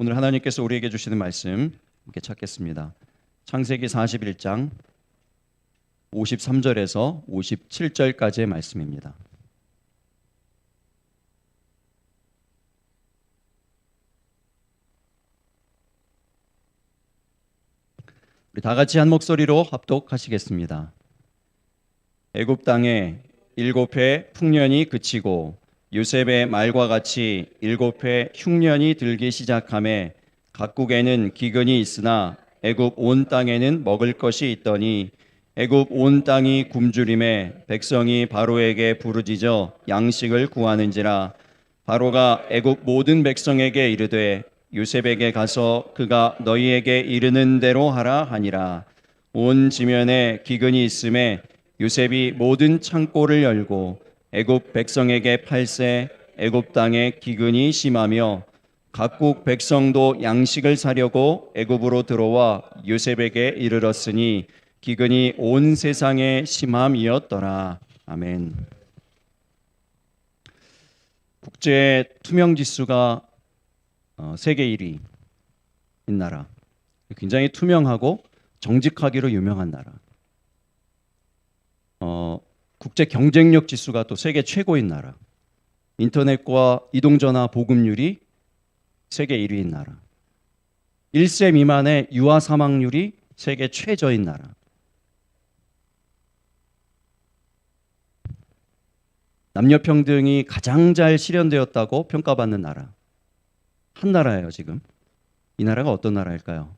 오늘 하나님께서 우리에게 주시는 말씀 함께 찾겠습니다. 창세기 41장 53절에서 57절까지의 말씀입니다. 우리 다 같이 한 목소리로 합독하시겠습니다. 애굽 땅에 7해 풍년이 그치고 요셉의 말과 같이 7해 흉년이 들기 시작하매 각국에는 기근이 있으나 애굽 온 땅에는 먹을 것이 있더니 애굽 온 땅이 굶주림에 백성이 바로에게 부르짖어 양식을 구하는지라. 바로가 애굽 모든 백성에게 이르되 요셉에게 가서 그가 너희에게 이르는 대로 하라 하니라. 온 지면에 기근이 있음에 요셉이 모든 창고를 열고 애굽 백성에게 팔세. 애굽 땅에 기근이 심하며 각국 백성도 양식을 사려고 애굽으로 들어와 요셉에게 이르렀으니 기근이 온 세상에 심함이었더라. 아멘. 국제 투명 지수가 세계 1위인 나라. 굉장히 투명하고 정직하기로 유명한 나라. 국제 경쟁력 지수가 또 세계 최고인 나라. 인터넷과 이동전화 보급률이 세계 1위인 나라. 1세 미만의 유아 사망률이 세계 최저인 나라. 남녀평등이 가장 잘 실현되었다고 평가받는 나라. 한 나라예요, 지금. 이 나라가 어떤 나라일까요?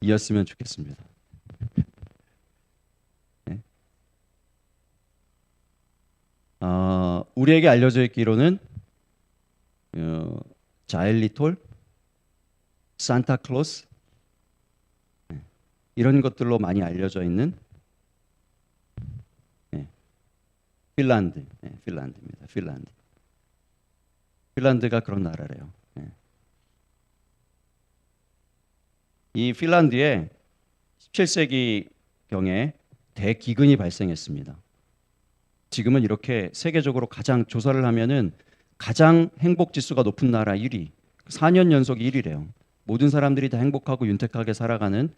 이었으면 좋겠습니다. 네. 우리에게 알려져 있기로는 자일리톨, 산타클로스 이런 것들로 많이 알려져 있는 핀란드, 핀란드입니다. 핀란드가 그런 나라래요. 이 핀란드에 17세기 경에 대기근이 발생했습니다. 지금은 이렇게 세계적으로 가장 조사를 하면은 가장 행복 지수가 높은 나라 1위, 4년 연속 1위래요. 모든 사람들이 다 행복하고 윤택하게 살아가는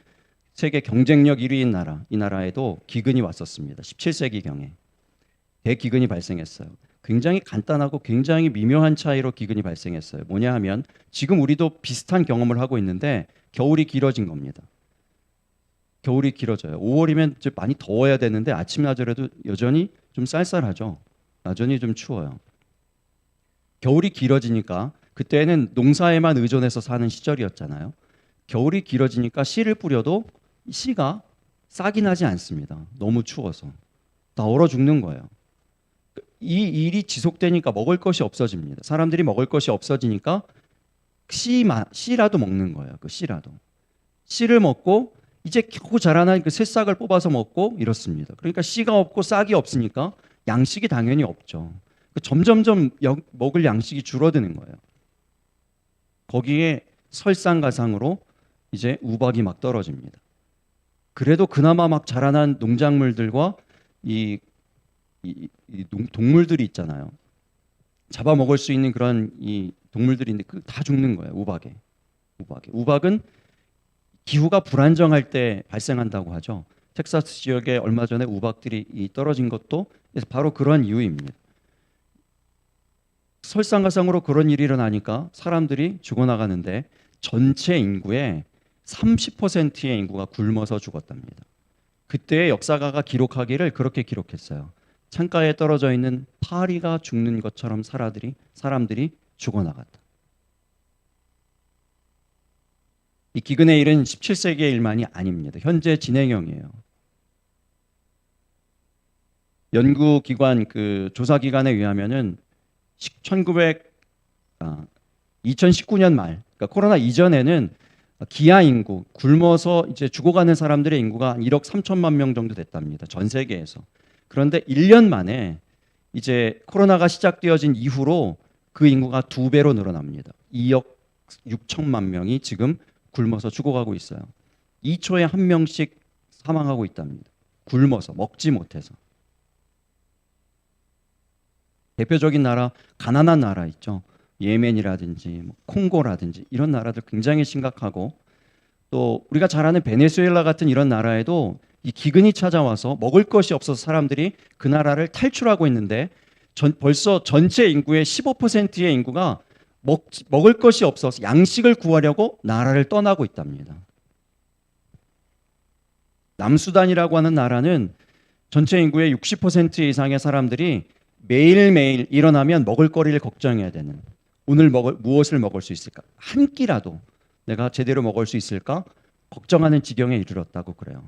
세계 경쟁력 1위인 나라, 이 나라에도 기근이 왔었습니다. 17세기 경에 대기근이 발생했어요. 굉장히 간단하고 굉장히 미묘한 차이로 기근이 발생했어요. 뭐냐 하면 지금 우리도 비슷한 경험을 하고 있는데 겨울이 길어진 겁니다. 겨울이 길어져요. 5월이면 이제 많이 더워야 되는데 아침 낮에도 여전히 좀 쌀쌀하죠. 여전히 좀 추워요. 겨울이 길어지니까 그때는 농사에만 의존해서 사는 시절이었잖아요. 겨울이 길어지니까 씨를 뿌려도 씨가 싹이 나지 않습니다. 너무 추워서. 다 얼어 죽는 거예요. 이 일이 지속되니까 먹을 것이 없어집니다. 사람들이 먹을 것이 없어지니까 씨라도 먹는 거예요. 그 씨라도. 씨를 먹고 이제 겨우 자라난 그 새싹을 뽑아서 먹고 이렇습니다. 그러니까 씨가 없고 싹이 없으니까 양식이 당연히 없죠. 점점점 먹을 양식이 줄어드는 거예요. 거기에 설상가상으로 이제 우박이 막 떨어집니다. 그래도 그나마 막 자라난 농작물들과 이 동물들이 있잖아요. 잡아먹을 수 있는 그런 이 동물들이 있는데 다 죽는 거예요. 우박에. 우박은 기후가 불안정할 때 발생한다고 하죠. 텍사스 지역에 얼마 전에 우박들이 떨어진 것도 바로 그런 이유입니다. 설상가상으로 그런 일이 일어나니까 사람들이 죽어나가는데 전체 인구의 30%의 인구가 굶어서 죽었답니다. 그때의 역사가가 기록하기를 그렇게 기록했어요. 창가에 떨어져 있는 파리가 죽는 것처럼 사람들이 죽어나갔다. 이 기근의 일은 17세기의 일만이 아닙니다. 현재 진행형이에요. 연구기관 그 조사기관에 의하면은 2019년 말, 그러니까 코로나 이전에는 기아 인구, 굶어서 이제 죽어가는 사람들의 인구가 1억 3천만 명 정도 됐답니다. 전 세계에서. 그런데 1년 만에 이제 코로나가 시작되어진 이후로 그 인구가 2배로 늘어납니다. 2억 6천만 명이 지금 굶어서 죽어가고 있어요. 2초에 한 명씩 사망하고 있답니다. 굶어서, 먹지 못해서. 대표적인 나라, 가난한 나라 있죠. 예멘이라든지 뭐 콩고라든지 이런 나라들 굉장히 심각하고, 또 우리가 잘 아는 베네수엘라 같은 이런 나라에도 이 기근이 찾아와서 먹을 것이 없어서 사람들이 그 나라를 탈출하고 있는데, 벌써 전체 인구의 15%의 인구가 먹을 것이 없어서 양식을 구하려고 나라를 떠나고 있답니다. 남수단이라고 하는 나라는 전체 인구의 60% 이상의 사람들이 매일매일 일어나면 먹을거리를 걱정해야 되는, 오늘 무엇을 먹을 수 있을까? 한 끼라도 내가 제대로 먹을 수 있을까? 걱정하는 지경에 이르렀다고 그래요.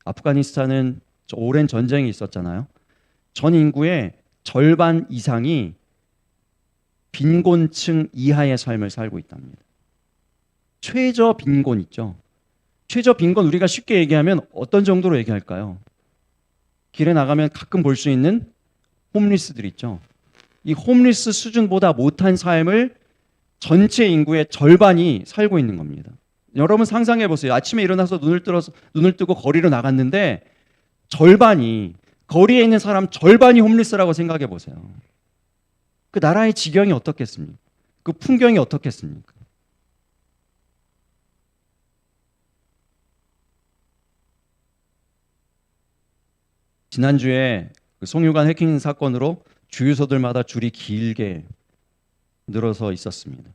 아프가니스탄은 오랜 전쟁이 있었잖아요. 전 인구의 절반 이상이 빈곤층 이하의 삶을 살고 있답니다. 최저 빈곤 있죠. 최저 빈곤, 우리가 쉽게 얘기하면 어떤 정도로 얘기할까요? 길에 나가면 가끔 볼 수 있는 홈리스들 있죠. 이 홈리스 수준보다 못한 삶을 전체 인구의 절반이 살고 있는 겁니다. 여러분 상상해 보세요. 아침에 일어나서 눈을 뜨고 거리로 나갔는데 거리에 있는 사람 절반이 홈리스라고 생각해 보세요. 그 나라의 지경이 어떻겠습니까? 그 풍경이 어떻겠습니까? 지난주에 그 송유관 해킹 사건으로 주유소들마다 줄이 길게 늘어서 있었습니다.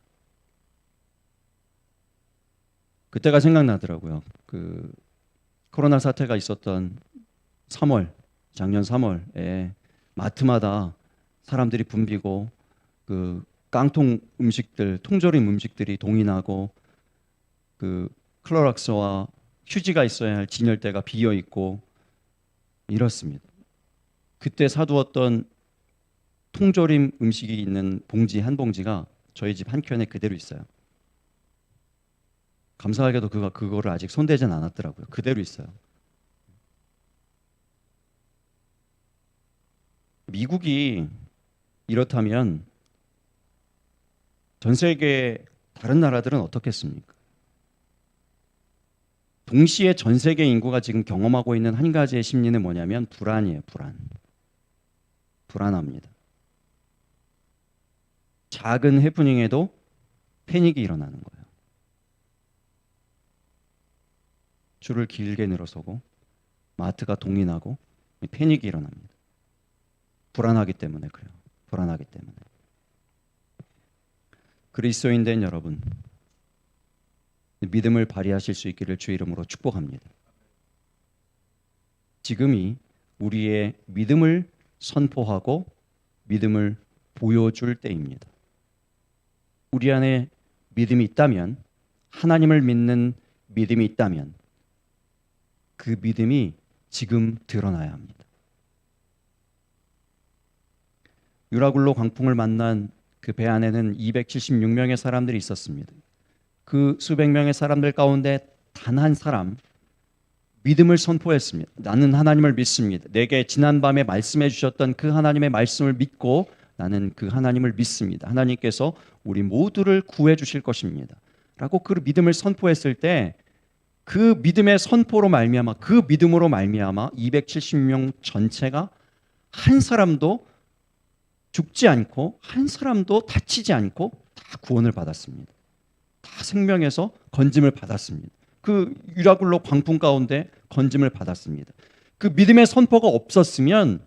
그때가 생각나더라고요. 그 코로나 사태가 있었던 작년 3월에 마트마다 사람들이 붐비고 그 깡통 음식들, 통조림 음식들이 동인하고 그 클로락스와 휴지가 있어야 할 진열대가 비어 있고 이렇습니다. 그때 사두었던 통조림 음식이 있는 봉지 한 봉지가 저희 집 한켠에 그대로 있어요. 감사하게도 그거를 아직 손대진 않았더라고요. 그대로 있어요. 미국이 이렇다면 전 세계 다른 나라들은 어떻겠습니까? 동시에 전 세계 인구가 지금 경험하고 있는 한 가지의 심리는 뭐냐면 불안이에요. 불안합니다. 작은 해프닝에도 패닉이 일어나는 거예요. 줄을 길게 늘어서고 마트가 동인하고 패닉이 일어납니다. 불안하기 때문에 그래요. 불안하기 때문에. 그리스도인 된 여러분, 믿음을 발휘하실 수 있기를 주의 이름으로 축복합니다. 지금이 우리의 믿음을 선포하고 믿음을 보여줄 때입니다. 우리 안에 믿음이 있다면, 하나님을 믿는 믿음이 있다면 그 믿음이 지금 드러나야 합니다. 유라굴로 광풍을 만난 그 배 안에는 276명의 사람들이 있었습니다. 그 수백 명의 사람들 가운데 단 한 사람 믿음을 선포했습니다. 나는 하나님을 믿습니다. 내게 지난밤에 말씀해 주셨던 그 하나님의 말씀을 믿고 나는 그 하나님을 믿습니다. 하나님께서 우리 모두를 구해 주실 것입니다. 라고 그 믿음을 선포했을 때 그 믿음의 선포로 말미암아, 그 믿음으로 말미암아 270명 전체가 한 사람도 죽지 않고 한 사람도 다치지 않고 다 구원을 받았습니다. 다 생명에서 건짐을 받았습니다. 그 유라굴로 광풍 가운데 건짐을 받았습니다. 그 믿음의 선포가 없었으면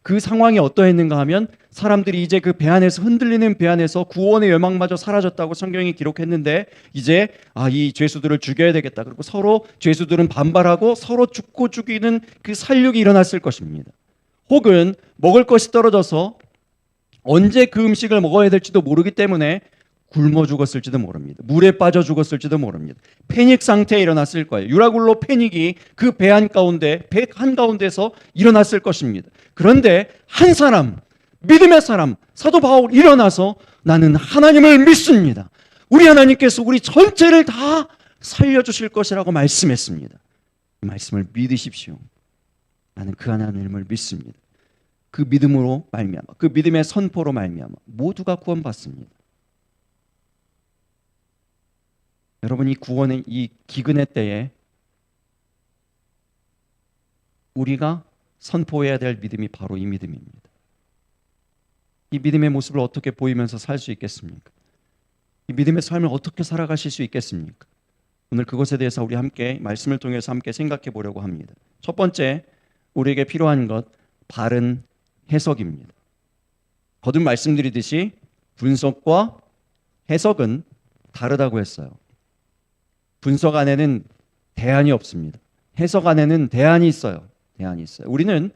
그 상황이 어떠했는가 하면 사람들이 이제 그 배 안에서, 흔들리는 배 안에서 구원의 열망마저 사라졌다고 성경이 기록했는데, 이제 이 죄수들을 죽여야 되겠다. 그리고 서로 죄수들은 반발하고 서로 죽고 죽이는 그 살육이 일어났을 것입니다. 혹은 먹을 것이 떨어져서 언제 그 음식을 먹어야 될지도 모르기 때문에 굶어 죽었을지도 모릅니다. 물에 빠져 죽었을지도 모릅니다. 패닉 상태에 일어났을 거예요. 유라굴로 패닉이 그 배 한가운데서 일어났을 것입니다. 그런데 한 사람, 믿음의 사람, 사도 바울 일어나서 나는 하나님을 믿습니다. 우리 하나님께서 우리 전체를 다 살려주실 것이라고 말씀했습니다. 이 말씀을 믿으십시오. 나는 그 하나님을 믿습니다. 그 믿음으로 말미암아, 그 믿음의 선포로 말미암아 모두가 구원받습니다. 여러분, 이 구원의 이 기근의 때에 우리가 선포해야 될 믿음이 바로 이 믿음입니다. 이 믿음의 모습을 어떻게 보이면서 살 수 있겠습니까? 이 믿음의 삶을 어떻게 살아가실 수 있겠습니까? 오늘 그것에 대해서 우리 함께 말씀을 통해서 함께 생각해 보려고 합니다. 첫 번째, 우리에게 필요한 것, 바른 해석입니다. 거듭 말씀드리듯이 분석과 해석은 다르다고 했어요. 분석 안에는 대안이 없습니다. 해석 안에는 대안이 있어요. 대안이 있어요. 우리는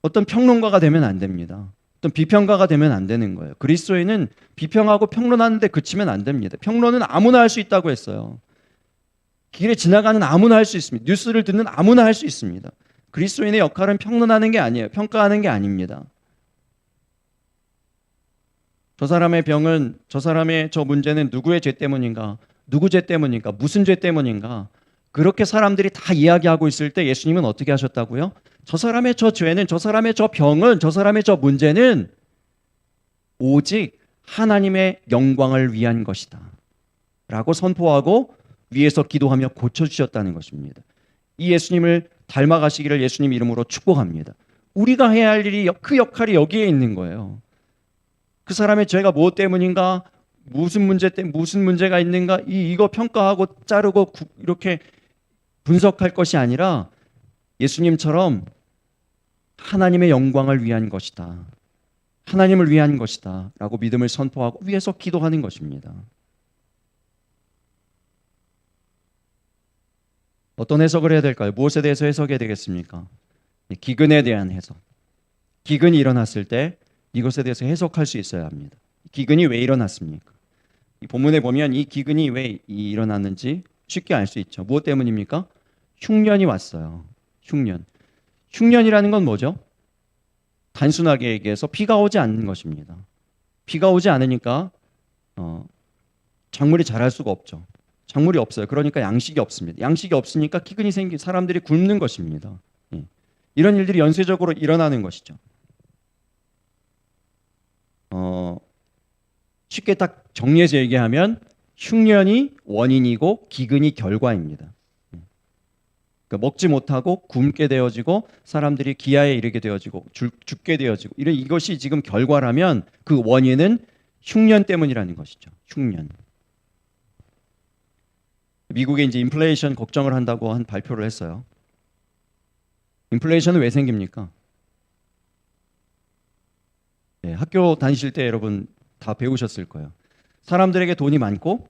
어떤 평론가가 되면 안 됩니다. 어떤 비평가가 되면 안 되는 거예요. 그리스도인은 비평하고 평론하는 데 그치면 안 됩니다. 평론은 아무나 할 수 있다고 했어요. 길에 지나가는 아무나 할 수 있습니다. 뉴스를 듣는 아무나 할 수 있습니다. 그리스도인의 역할은 평론하는 게 아니에요. 평가하는 게 아닙니다. 저 사람의 병은, 저 사람의 저 문제는 누구의 죄 때문인가? 누구 죄 때문인가? 무슨 죄 때문인가? 그렇게 사람들이 다 이야기하고 있을 때 예수님은 어떻게 하셨다고요? 저 사람의 저 죄는, 저 사람의 저 병은, 저 사람의 저 문제는 오직 하나님의 영광을 위한 것이다 라고 선포하고 위에서 기도하며 고쳐주셨다는 것입니다. 이 예수님을 닮아가시기를 예수님 이름으로 축복합니다. 우리가 해야 할 일이, 그 역할이 여기에 있는 거예요. 그 사람의 죄가 무엇 때문인가, 무슨 문제 때문에, 무슨 문제가 있는가, 이거 평가하고 자르고 이렇게 분석할 것이 아니라 예수님처럼 하나님의 영광을 위한 것이다, 하나님을 위한 것이다 라고 믿음을 선포하고 위에서 기도하는 것입니다. 어떤 해석을 해야 될까요? 무엇에 대해서 해석해야 되겠습니까? 기근에 대한 해석. 기근이 일어났을 때 이것에 대해서 해석할 수 있어야 합니다. 기근이 왜 일어났습니까? 이 본문에 보면 이 기근이 왜 일어났는지 쉽게 알 수 있죠. 무엇 때문입니까? 흉년이 왔어요. 흉년. 흉년이라는 건 뭐죠? 단순하게 얘기해서 비가 오지 않는 것입니다. 비가 오지 않으니까 작물이 자랄 수가 없죠. 작물이 없어요. 그러니까 양식이 없습니다. 양식이 없으니까 기근이 생기, 사람들이 굶는 것입니다. 이런 일들이 연쇄적으로 일어나는 것이죠. 쉽게 딱 정리해서 얘기하면 흉년이 원인이고 기근이 결과입니다. 그러니까 먹지 못하고 굶게 되어지고 사람들이 기아에 이르게 되어지고 죽게 되어지고 이것이 지금 결과라면 그 원인은 흉년 때문이라는 것이죠. 흉년. 미국에 이제 인플레이션 걱정을 한다고 한 발표를 했어요. 인플레이션은 왜 생깁니까? 네, 학교 다니실 때 여러분 다 배우셨을 거예요. 사람들에게 돈이 많고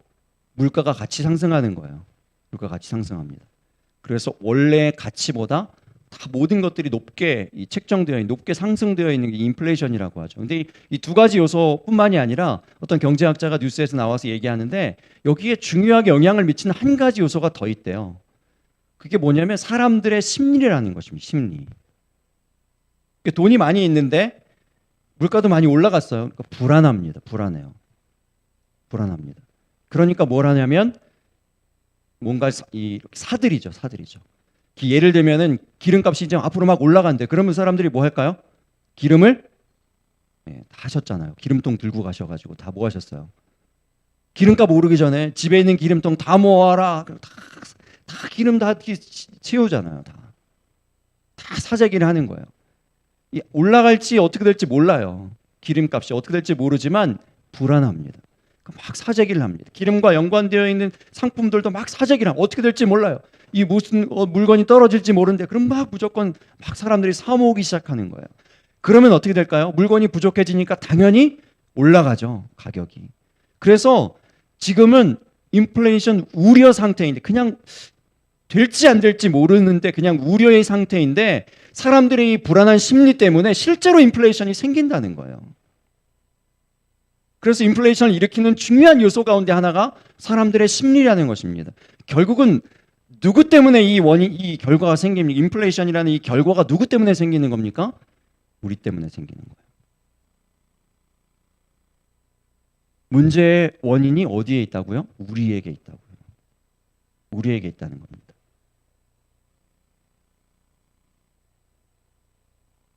물가가 같이 상승하는 거예요. 물가가 같이 상승합니다. 그래서 원래 가치보다 다 모든 것들이 높게 책정되어 있는, 높게 상승되어 있는 게 인플레이션이라고 하죠. 근데 이 두 가지 요소뿐만이 아니라 어떤 경제학자가 뉴스에서 나와서 얘기하는데 여기에 중요하게 영향을 미치는 한 가지 요소가 더 있대요. 그게 뭐냐면 사람들의 심리라는 것입니다. 심리. 돈이 많이 있는데 물가도 많이 올라갔어요. 그러니까 불안합니다. 불안해요. 불안합니다. 그러니까 뭘 하냐면 뭔가 사들이죠. 사들이죠. 예를 들면은 기름값이 이제 앞으로 막 올라간대. 그러면 사람들이 뭐 할까요? 기름을 다 하셨잖아요. 기름통 들고 가셔가지고 다 뭐 하셨어요? 기름값 오르기 전에 집에 있는 기름통 다 모아라. 다 기름 다 채우잖아요. 다 사재기를 하는 거예요. 올라갈지 어떻게 될지 몰라요. 기름값이 어떻게 될지 모르지만 불안합니다. 막 사재기를 합니다. 기름과 연관되어 있는 상품들도 막 사재기를 합니다. 어떻게 될지 몰라요. 이 무슨 물건이 떨어질지 모르는데 그럼 막 무조건 막 사람들이 사 모으기 시작하는 거예요. 그러면 어떻게 될까요? 물건이 부족해지니까 당연히 올라가죠. 가격이. 그래서 지금은 인플레이션 우려 상태인데 그냥 될지 안 될지 모르는데 그냥 우려의 상태인데 사람들의 이 불안한 심리 때문에 실제로 인플레이션이 생긴다는 거예요. 그래서 인플레이션을 일으키는 중요한 요소 가운데 하나가 사람들의 심리라는 것입니다. 결국은 누구 때문에 이 결과가 생깁니까? 인플레이션이라는 이 결과가 누구 때문에 생기는 겁니까? 우리 때문에 생기는 거예요. 문제의 원인이 어디에 있다고요? 우리에게 있다고요. 우리에게 있다는 겁니다.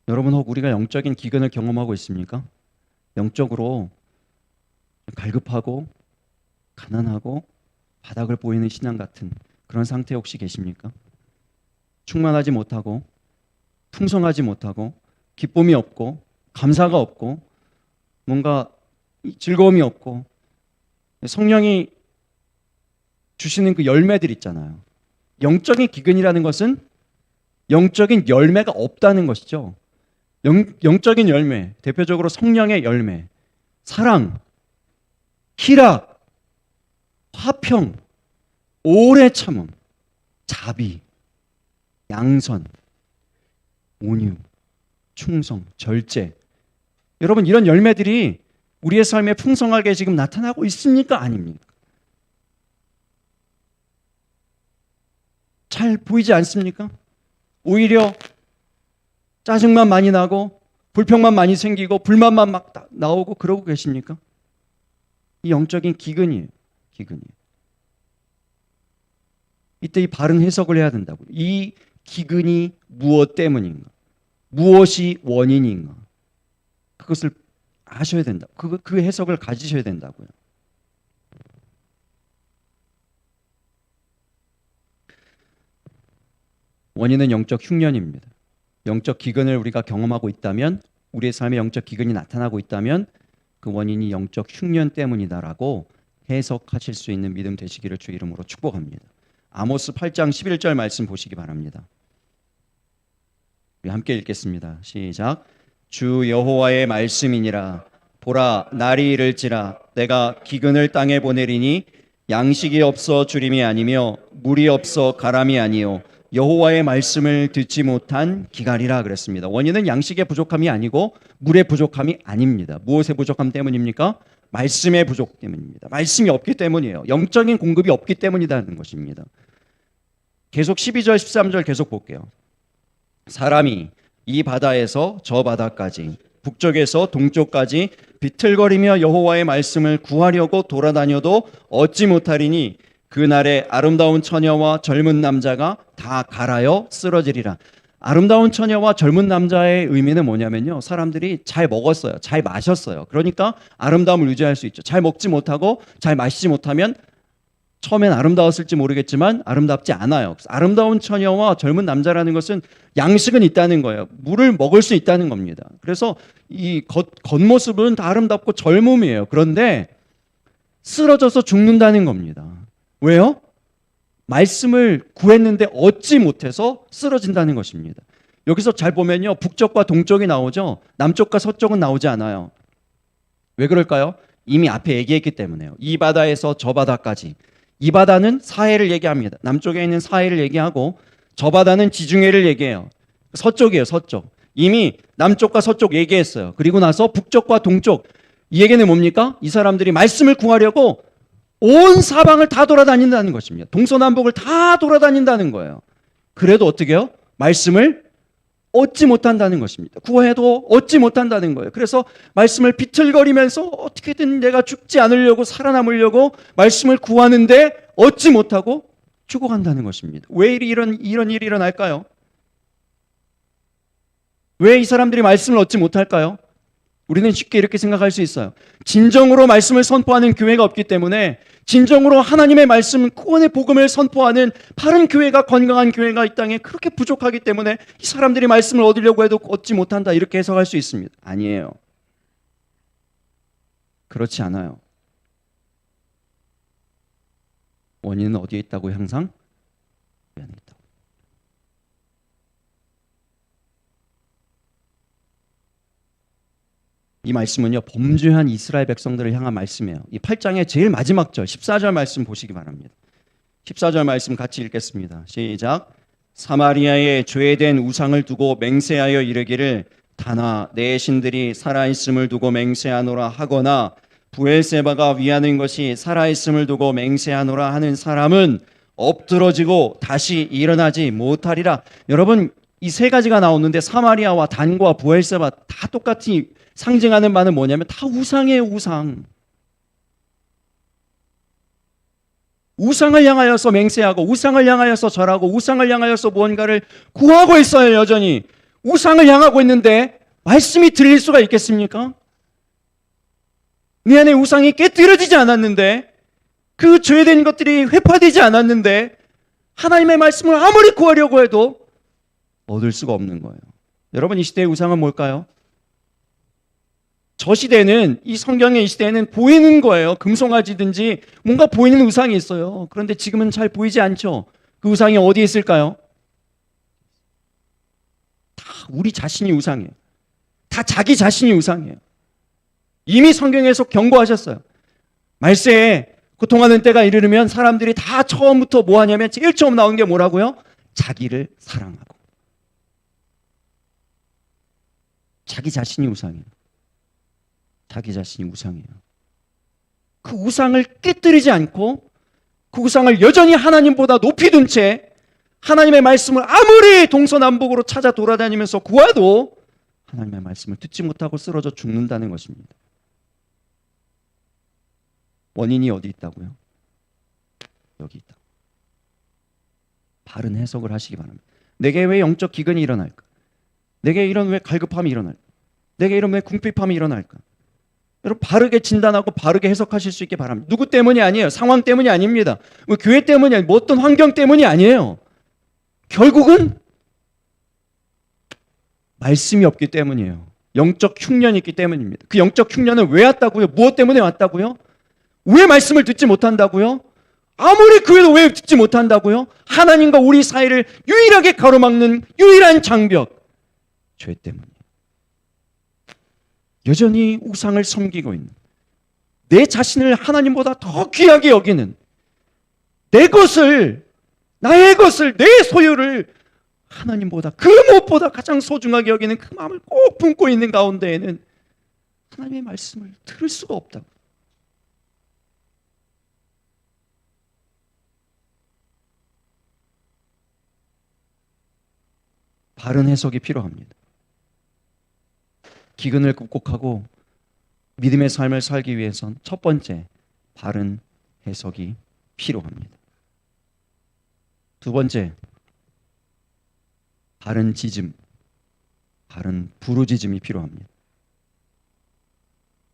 여러분 혹 우리가 영적인 기근을 경험하고 있습니까? 영적으로 갈급하고 가난하고 바닥을 보이는 신앙 같은 그런 상태 혹시 계십니까? 충만하지 못하고 풍성하지 못하고 기쁨이 없고 감사가 없고 뭔가 즐거움이 없고 성령이 주시는 그 열매들 있잖아요. 영적인 기근이라는 것은 영적인 열매가 없다는 것이죠. 영적인 열매, 대표적으로 성령의 열매, 사랑, 희락, 화평, 오래 참음, 자비, 양선, 온유, 충성, 절제. 여러분, 이런 열매들이 우리의 삶에 풍성하게 지금 나타나고 있습니까? 아닙니까? 잘 보이지 않습니까? 오히려 짜증만 많이 나고 불평만 많이 생기고 불만만 막 나오고 그러고 계십니까? 이 영적인 기근이에요. 기근이에요. 이때 이 바른 해석을 해야 된다고요. 이 기근이 무엇 때문인가? 무엇이 원인인가? 그것을 아셔야 된다. 그 해석을 가지셔야 된다고요. 원인은 영적 흉년입니다. 영적 기근을 우리가 경험하고 있다면, 우리의 삶에 영적 기근이 나타나고 있다면 그 원인이 영적 흉년 때문이다라고 해석하실 수 있는 믿음 되시기를 주 이름으로 축복합니다. 아모스 8장 11절 말씀 보시기 바랍니다. 우리 함께 읽겠습니다. 시작. 주 여호와의 말씀이니라. 보라, 날이 이를지라 내가 기근을 땅에 보내리니 양식이 없어 주림이 아니며 물이 없어 가람이 아니요 여호와의 말씀을 듣지 못한 기갈이라 그랬습니다. 원인은 양식의 부족함이 아니고 물의 부족함이 아닙니다. 무엇의 부족함 때문입니까? 말씀의 부족 때문입니다. 말씀이 없기 때문이에요. 영적인 공급이 없기 때문이라는 것입니다. 계속 12절 13절 계속 볼게요. 사람이 이 바다에서 저 바다까지 북쪽에서 동쪽까지 비틀거리며 여호와의 말씀을 구하려고 돌아다녀도 얻지 못하리니 그날에 아름다운 처녀와 젊은 남자가 다 갈아여 쓰러지리라. 아름다운 처녀와 젊은 남자의 의미는 뭐냐면요, 사람들이 잘 먹었어요, 잘 마셨어요. 그러니까 아름다움을 유지할 수 있죠. 잘 먹지 못하고 잘 마시지 못하면 처음엔 아름다웠을지 모르겠지만 아름답지 않아요. 아름다운 처녀와 젊은 남자라는 것은 양식은 있다는 거예요. 물을 먹을 수 있다는 겁니다. 그래서 이 겉모습은 다 아름답고 젊음이에요. 그런데 쓰러져서 죽는다는 겁니다. 왜요? 말씀을 구했는데 얻지 못해서 쓰러진다는 것입니다. 여기서 잘 보면요, 북쪽과 동쪽이 나오죠. 남쪽과 서쪽은 나오지 않아요. 왜 그럴까요? 이미 앞에 얘기했기 때문에요. 이 바다에서 저 바다까지. 이 바다는 사해를 얘기합니다. 남쪽에 있는 사해를 얘기하고 저 바다는 지중해를 얘기해요. 서쪽이에요, 서쪽. 이미 남쪽과 서쪽 얘기했어요. 그리고 나서 북쪽과 동쪽. 이 얘기는 뭡니까? 이 사람들이 말씀을 구하려고 온 사방을 다 돌아다닌다는 것입니다. 동서남북을 다 돌아다닌다는 거예요. 그래도 어떻게 해요? 말씀을 얻지 못한다는 것입니다. 구해도 얻지 못한다는 거예요. 그래서 말씀을 비틀거리면서 어떻게든 내가 죽지 않으려고 살아남으려고 말씀을 구하는데 얻지 못하고 죽어간다는 것입니다. 왜 이런 일이 일어날까요? 왜 이 사람들이 말씀을 얻지 못할까요? 우리는 쉽게 이렇게 생각할 수 있어요. 진정으로 말씀을 선포하는 교회가 없기 때문에, 진정으로 하나님의 말씀, 구원의 복음을 선포하는 바른 교회가, 건강한 교회가 이 땅에 그렇게 부족하기 때문에 이 사람들이 말씀을 얻으려고 해도 얻지 못한다, 이렇게 해석할 수 있습니다. 아니에요. 그렇지 않아요. 원인은 어디에 있다고요? 항상 그 안에 있다고. 이 말씀은요, 범죄한 이스라엘 백성들을 향한 말씀이에요. 이 8장의 제일 마지막 절 14절 말씀 보시기 바랍니다. 14절 말씀 같이 읽겠습니다. 시작. 사마리아에 죄된 우상을 두고 맹세하여 이르기를 다나 내 신들이 살아있음을 두고 맹세하노라 하거나 부엘세바가 위하는 것이 살아있음을 두고 맹세하노라 하는 사람은 엎드러지고 다시 일어나지 못하리라. 여러분, 이 세 가지가 나오는데 사마리아와 단과 부엘세바 다 똑같이 상징하는 바는 뭐냐면 다 우상이에요. 우상. 우상을 향하여서 맹세하고 우상을 향하여서 절하고 우상을 향하여서 무언가를 구하고 있어요. 여전히 우상을 향하고 있는데 말씀이 들릴 수가 있겠습니까? 내 안에 우상이 깨뜨려지지 않았는데, 그 죄된 것들이 회파되지 않았는데 하나님의 말씀을 아무리 구하려고 해도 얻을 수가 없는 거예요. 여러분, 이 시대의 우상은 뭘까요? 저 시대는, 이 성경의 이 시대에는 보이는 거예요. 금송아지든지 뭔가 보이는 우상이 있어요. 그런데 지금은 잘 보이지 않죠. 그 우상이 어디에 있을까요? 다 우리 자신이 우상이에요. 다 자기 자신이 우상이에요. 이미 성경에서 경고하셨어요. 말세에 고통하는 때가 이르면 사람들이 다 처음부터 뭐 하냐면 제일 처음 나온 게 뭐라고요? 자기를 사랑하고. 자기 자신이 우상이에요. 자기 자신이 우상이에요. 그 우상을 깨뜨리지 않고 그 우상을 여전히 하나님보다 높이 둔 채 하나님의 말씀을 아무리 동서남북으로 찾아 돌아다니면서 구해도 하나님의 말씀을 듣지 못하고 쓰러져 죽는다는 것입니다. 원인이 어디 있다고요? 여기 있다. 바른 해석을 하시기 바랍니다. 내게 왜 영적 기근이 일어날까? 내게 이런 왜 갈급함이 일어날까? 내게 이런 왜 궁핍함이 일어날까? 여러분, 바르게 진단하고 바르게 해석하실 수 있게 바랍니다. 누구 때문이 아니에요. 상황 때문이 아닙니다. 뭐 교회 때문이 아니에요. 뭐 어떤 환경 때문이 아니에요. 결국은 말씀이 없기 때문이에요. 영적 흉년이 있기 때문입니다. 그 영적 흉년은 왜 왔다고요? 무엇 때문에 왔다고요? 왜 말씀을 듣지 못한다고요? 아무리 그래도 왜 듣지 못한다고요? 하나님과 우리 사이를 유일하게 가로막는 유일한 장벽, 죄 때문이에요. 여전히 우상을 섬기고 있는, 내 자신을 하나님보다 더 귀하게 여기는, 내 것을, 나의 것을, 내 소유를 하나님보다, 그 무엇보다 가장 소중하게 여기는 그 마음을 꼭 품고 있는 가운데에는 하나님의 말씀을 들을 수가 없다고. 바른 해석이 필요합니다. 기근을 극복하고 믿음의 삶을 살기 위해선 첫 번째, 바른 해석이 필요합니다. 두 번째, 바른 지즘, 바른 부르짖음이 필요합니다.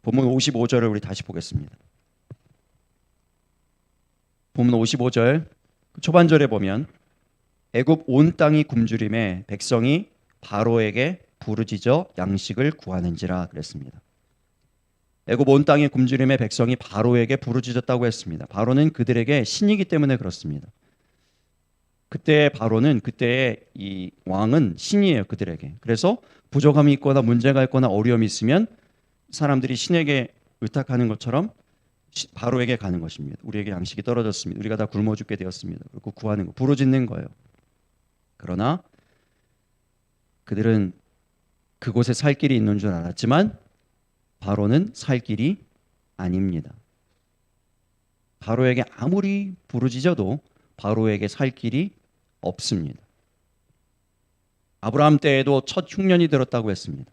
본문 55절을 우리 다시 보겠습니다. 본문 55절 초반절에 보면 애굽 온 땅이 굶주림에 백성이 바로에게 부르짖어 양식을 구하는지라 그랬습니다. 애굽 온 땅의 굶주림에 백성이 바로에게 부르짖었다고 했습니다. 바로는 그들에게 신이기 때문에 그렇습니다. 그때 바로는, 그때의 이 왕은 신이에요, 그들에게. 그래서 부족함이 있거나 문제가 있거나 어려움이 있으면 사람들이 신에게 의탁하는 것처럼 바로에게 가는 것입니다. 우리에게 양식이 떨어졌습니다. 우리가 다 굶어 죽게 되었습니다. 그리고 구하는 거, 부르짖는 거예요. 그러나 그들은 그곳에 살 길이 있는 줄 알았지만 바로는 살 길이 아닙니다. 바로에게 아무리 부르짖어도 바로에게 살 길이 없습니다. 아브라함 때에도 첫 흉년이 들었다고 했습니다.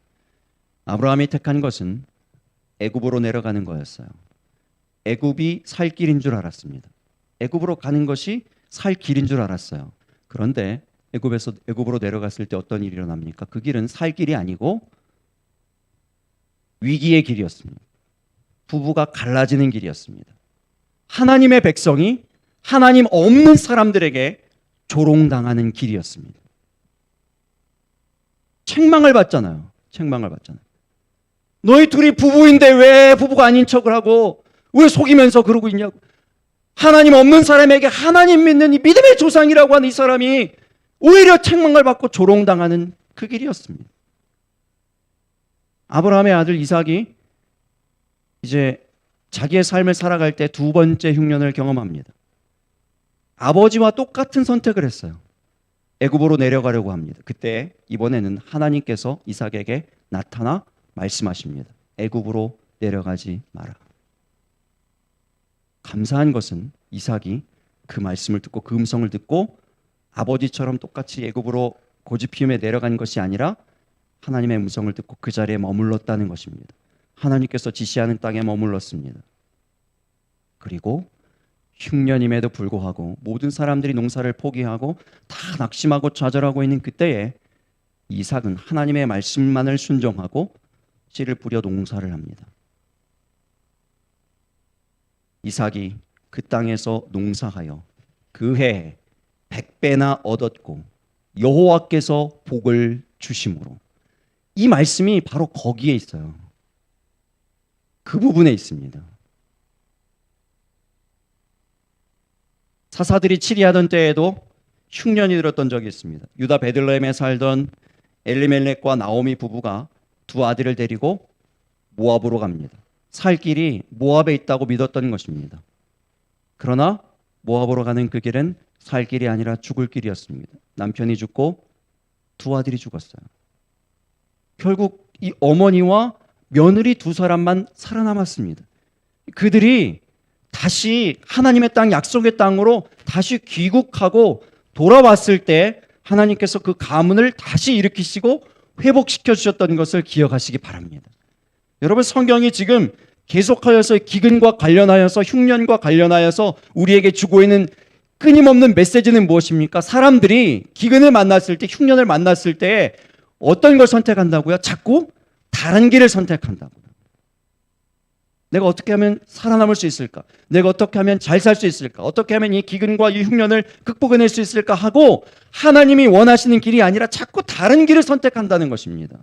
아브라함이 택한 것은 애굽으로 내려가는 거였어요. 애굽이 살 길인 줄 알았습니다. 애굽으로 가는 것이 살 길인 줄 알았어요. 그런데 애굽으로 내려갔을 때 어떤 일이 일어납니까? 그 길은 살 길이 아니고 위기의 길이었습니다. 부부가 갈라지는 길이었습니다. 하나님의 백성이 하나님 없는 사람들에게 조롱당하는 길이었습니다. 책망을 받잖아요. 책망을 받잖아요. 너희 둘이 부부인데 왜 부부가 아닌 척을 하고 왜 속이면서 그러고 있냐고. 하나님 없는 사람에게 하나님 믿는 이 믿음의 조상이라고 하는 이 사람이 오히려 책망을 받고 조롱당하는 그 길이었습니다. 아브라함의 아들 이삭이 이제 자기의 삶을 살아갈 때 두 번째 흉년을 경험합니다. 아버지와 똑같은 선택을 했어요. 애굽으로 내려가려고 합니다. 그때 이번에는 하나님께서 이삭에게 나타나 말씀하십니다. 애굽으로 내려가지 마라. 감사한 것은 이삭이 그 말씀을 듣고 그 음성을 듣고 아버지처럼 똑같이 애굽으로 고집 피움에 내려간 것이 아니라 하나님의 음성을 듣고 그 자리에 머물렀다는 것입니다. 하나님께서 지시하는 땅에 머물렀습니다. 그리고 흉년임에도 불구하고 모든 사람들이 농사를 포기하고 다 낙심하고 좌절하고 있는 그때에 이삭은 하나님의 말씀만을 순종하고 씨를 뿌려 농사를 합니다. 이삭이 그 땅에서 농사하여 그 해에 100배나 얻었고 여호와께서 복을 주심으로. 이 말씀이 바로 거기에 있어요. 그 부분에 있습니다. 사사들이 치리하던 때에도 흉년이 들었던 적이 있습니다. 유다 베들레헴에 살던 엘리멜렉과 나오미 부부가 두 아들을 데리고 모압으로 갑니다. 살 길이 모압에 있다고 믿었던 것입니다. 그러나 모압으로 가는 그 길은 살 길이 아니라 죽을 길이었습니다. 남편이 죽고 두 아들이 죽었어요. 결국 이 어머니와 며느리 두 사람만 살아남았습니다. 그들이 다시 하나님의 땅, 약속의 땅으로 다시 귀국하고 돌아왔을 때 하나님께서 그 가문을 다시 일으키시고 회복시켜 주셨던 것을 기억하시기 바랍니다. 여러분, 성경이 지금 계속하여서 기근과 관련하여서 흉년과 관련하여서 우리에게 주고 있는 끊임없는 메시지는 무엇입니까? 사람들이 기근을 만났을 때, 흉년을 만났을 때 어떤 걸 선택한다고요? 자꾸 다른 길을 선택한다고요. 내가 어떻게 하면 살아남을 수 있을까? 내가 어떻게 하면 잘 살 수 있을까? 어떻게 하면 이 기근과 이 흉년을 극복해낼 수 있을까? 하고 하나님이 원하시는 길이 아니라 자꾸 다른 길을 선택한다는 것입니다.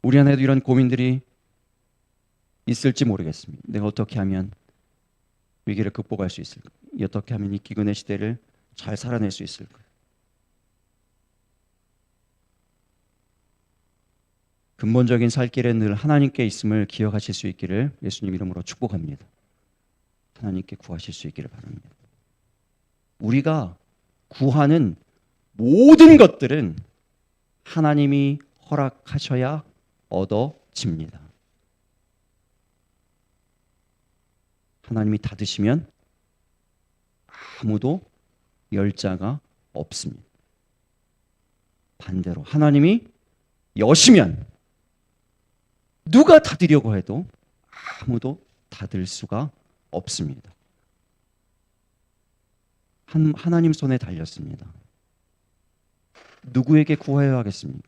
우리 안에도 이런 고민들이 있을지 모르겠습니다. 내가 어떻게 하면 위기를 극복할 수 있을까? 어떻게 하면 이 기근의 시대를 잘 살아낼 수 있을까? 근본적인 살 길은 늘 하나님께 있음을 기억하실 수 있기를 예수님 이름으로 축복합니다. 하나님께 구하실 수 있기를 바랍니다. 우리가 구하는 모든 것들은 하나님이 허락하셔야 얻어집니다. 하나님이 닫으시면 아무도 열 자가 없습니다. 반대로 하나님이 여시면 누가 닫으려고 해도 아무도 닫을 수가 없습니다. 하나님 손에 달렸습니다. 누구에게 구해야 하겠습니까?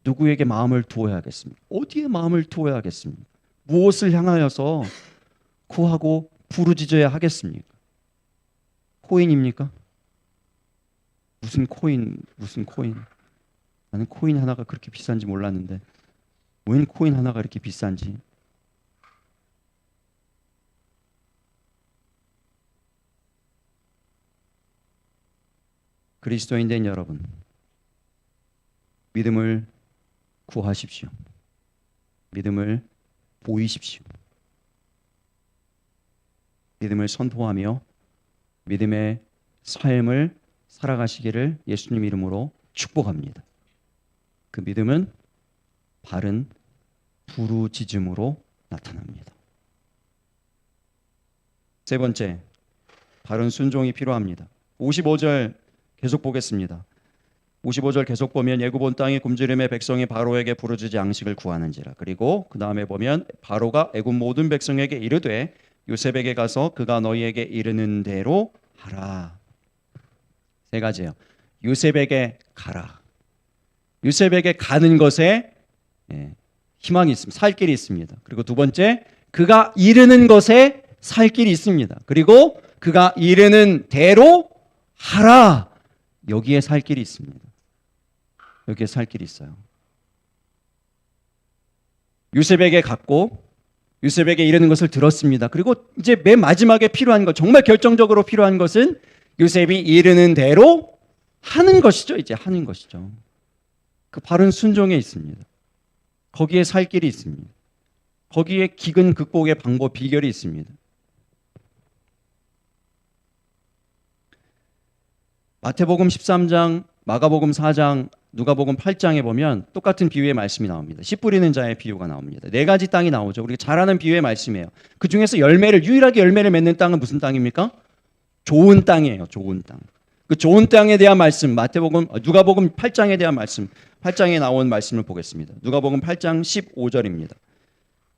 누구에게 마음을 두어야 하겠습니까? 어디에 마음을 두어야 하겠습니까? 무엇을 향하여서 구하고 부르짖어야 하겠습니까? 코인입니까? 무슨 코인? 나는 코인 하나가 그렇게 비싼지 몰랐는데 웬 코인 하나가 이렇게 비싼지. 그리스도인 된 여러분, 믿음을 구하십시오. 믿음을 보이십시오. 믿음을 선포하며 믿음의 삶을 살아가시기를 예수님 이름으로 축복합니다. 그 믿음은 바른 부르짖음으로 나타납니다. 세 번째, 바른 순종이 필요합니다. 55절 계속 보겠습니다. 55절 계속 보면 예굽 온 땅의 굶주림의 백성이 바로에게 부르짖어 양식을 구하는지라. 그리고 그 다음에 보면 바로가 애굽 모든 백성에게 이르되 요셉에게 가서 그가 너희에게 이르는 대로 하라. 세 가지예요. 요셉에게 가라. 요셉에게 가는 것에 희망이 있습니다. 살 길이 있습니다. 그리고 두 번째, 그가 이르는 것에 살 길이 있습니다. 그리고 그가 이르는 대로 하라. 여기에 살 길이 있습니다. 여기에 살 길이 있어요. 요셉에게 갔고 요셉에게 이르는 것을 들었습니다. 그리고 이제 맨 마지막에 필요한 것, 정말 결정적으로 필요한 것은 요셉이 이르는 대로 하는 것이죠. 이제 하는 것이죠. 그 바른 순종에 있습니다. 거기에 살 길이 있습니다. 거기에 기근 극복의 방법, 비결이 있습니다. 마태복음 13장, 마가복음 4장, 누가복음 8장에 보면 똑같은 비유의 말씀이 나옵니다. 씨 뿌리는 자의 비유가 나옵니다. 네 가지 땅이 나오죠. 우리가 잘 아는 비유의 말씀이에요. 그 중에서 유일하게 열매를 맺는 땅은 무슨 땅입니까? 좋은 땅이에요. 좋은 땅. 그 좋은 땅에 대한 말씀, 누가복음 8장에 대한 말씀, 8장에 나온 말씀을 보겠습니다. 누가복음 8장 15절입니다.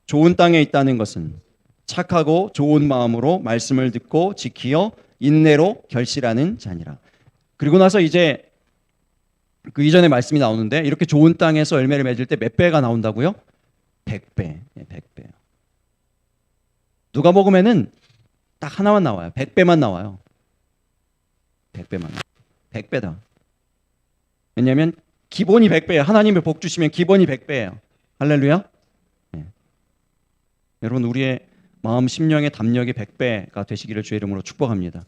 좋은 땅에 있다는 것은 착하고 좋은 마음으로 말씀을 듣고 지키어 인내로 결실하는 자니라. 그리고 나서 이제 그 이전에 말씀이 나오는데 이렇게 좋은 땅에서 열매를 맺을 때 몇 배가 나온다고요? 100배. 100배. 누가복음에는 딱 하나만 나와요. 100배만 나와요. 100배만. 100배다. 왜냐하면 기본이 100배예요. 하나님의 복 주시면 기본이 100배예요. 할렐루야. 네. 여러분 우리의 마음 심령의 담력이 100배가 되시기를 주의 이름으로 축복합니다.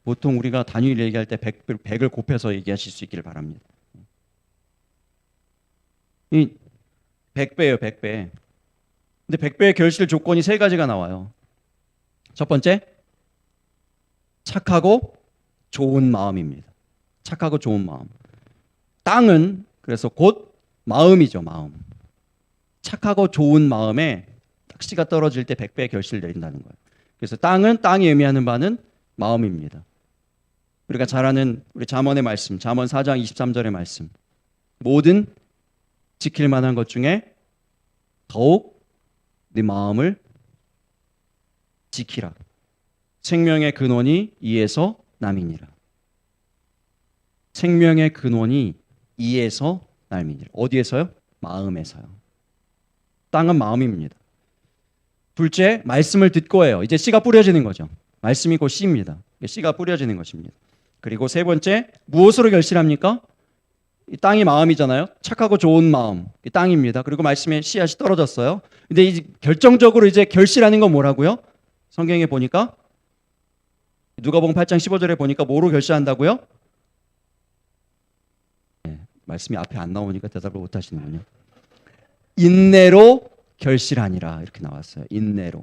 보통 우리가 단위를 얘기할 때 100을 곱해서 얘기하실 수 있기를 바랍니다. 이 100배예요, 100배. 근데 100배의 결실 조건이 세 가지가 나와요. 첫 번째, 착하고 좋은 마음입니다. 착하고 좋은 마음. 땅은 그래서 곧 마음이죠, 마음. 착하고 좋은 마음에 딱지가 떨어질 때 100배의 결실을 내린다는 거예요. 그래서 땅은 땅이 의미하는 바는 마음입니다. 우리가 잘 아는 우리 잠언의 말씀, 잠언 4장 23절의 말씀. 모든 지킬 만한 것 중에 더욱 네 마음을 지키라. 생명의 근원이 이에서 남이니라. 생명의 근원이 이에서 남이니라. 어디에서요? 마음에서요. 땅은 마음입니다. 둘째, 말씀을 듣고예요. 이제 씨가 뿌려지는 거죠. 말씀이 곧 씨입니다. 씨가 뿌려지는 것입니다. 그리고 세 번째, 무엇으로 결실합니까? 이 땅이 마음이잖아요. 착하고 좋은 마음, 이 땅입니다. 그리고 말씀에 씨앗이 떨어졌어요. 근데 이제 결정적으로 이제 결실하는 건 뭐라고요? 성경에 보니까 누가복음 8장 15절에 보니까 뭐로 결실한다고요? 네, 말씀이 앞에 안 나오니까 대답을 못 하시는군요. 인내로 결실하니라 이렇게 나왔어요. 인내로.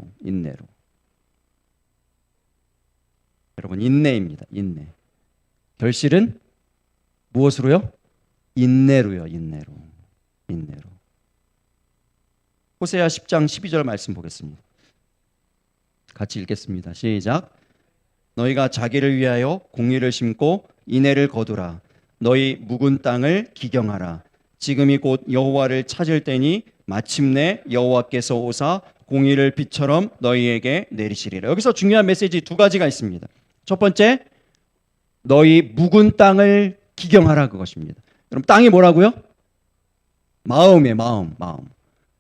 여러분 인내입니다. 인내. 결실은 무엇으로요? 인내로요. 인내로. 호세아 10장 12절 말씀 보겠습니다. 같이 읽겠습니다. 시작. 너희가 자기를 위하여 공의를 심고 인애를 거두라. 너희 묵은 땅을 기경하라. 지금이 곧 여호와를 찾을 때니 마침내 여호와께서 오사 공의를 빛처럼 너희에게 내리시리라. 여기서 중요한 메시지 두 가지가 있습니다. 첫 번째, 너희 묵은 땅을 기경하라 그것입니다. 그럼 땅이 뭐라고요? 마음이에요.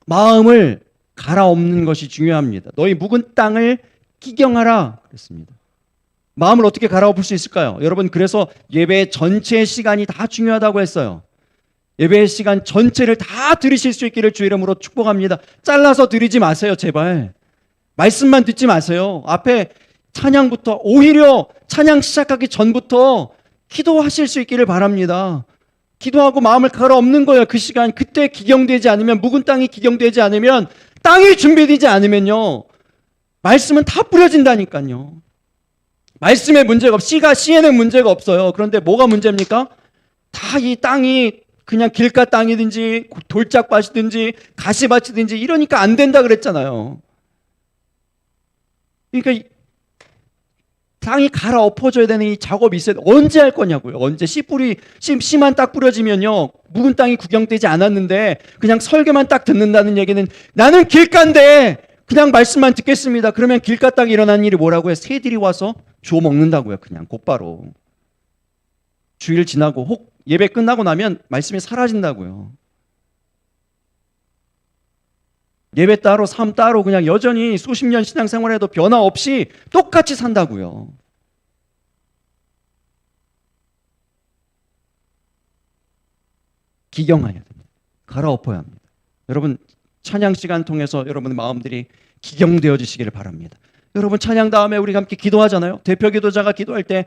마음을 갈아엎는 것이 중요합니다. 너희 묵은 땅을 기경하라 그랬습니다. 마음을 어떻게 갈아엎을 수 있을까요? 여러분 그래서 예배 전체 시간이 다 중요하다고 했어요. 예배의 시간 전체를 다 들으실 수 있기를 주의 이름으로 축복합니다. 잘라서 들으지 마세요, 제발. 말씀만 듣지 마세요. 앞에 찬양부터, 오히려 찬양 시작하기 전부터 기도하실 수 있기를 바랍니다. 기도하고 마음을 갈아엎는 거예요. 그 시간, 그때 기경되지 않으면, 묵은 땅이 기경되지 않으면, 땅이 준비되지 않으면요, 말씀은 다 뿌려진다니까요. 말씀에 문제가 씨에는 문제가 없어요. 그런데 뭐가 문제입니까? 다 이 땅이 그냥 길가 땅이든지 돌짝밭이든지 가시밭이든지 이러니까 안 된다 그랬잖아요. 그러니까 땅이 갈아엎어져야 되는 이 작업이 있어야 돼. 언제 할 거냐고요. 언제 씨만 딱 뿌려지면요, 묵은 땅이 구경되지 않았는데 그냥 설교만 딱 듣는다는 얘기는 나는 길가인데 그냥 말씀만 듣겠습니다. 그러면 길가 땅에 일어나는 일이 뭐라고요? 새들이 와서 주워 먹는다고요. 그냥 곧바로. 주일 지나고 혹 예배 끝나고 나면 말씀이 사라진다고요. 예배 따로 삶 따로 그냥 여전히 수십 년 신앙생활해도 변화 없이 똑같이 산다고요. 기경해야 됩니다. 갈아엎어야 합니다. 여러분 찬양 시간 통해서 여러분의 마음들이 기경되어지시기를 바랍니다. 여러분 찬양 다음에 우리가 함께 기도하잖아요. 대표 기도자가 기도할 때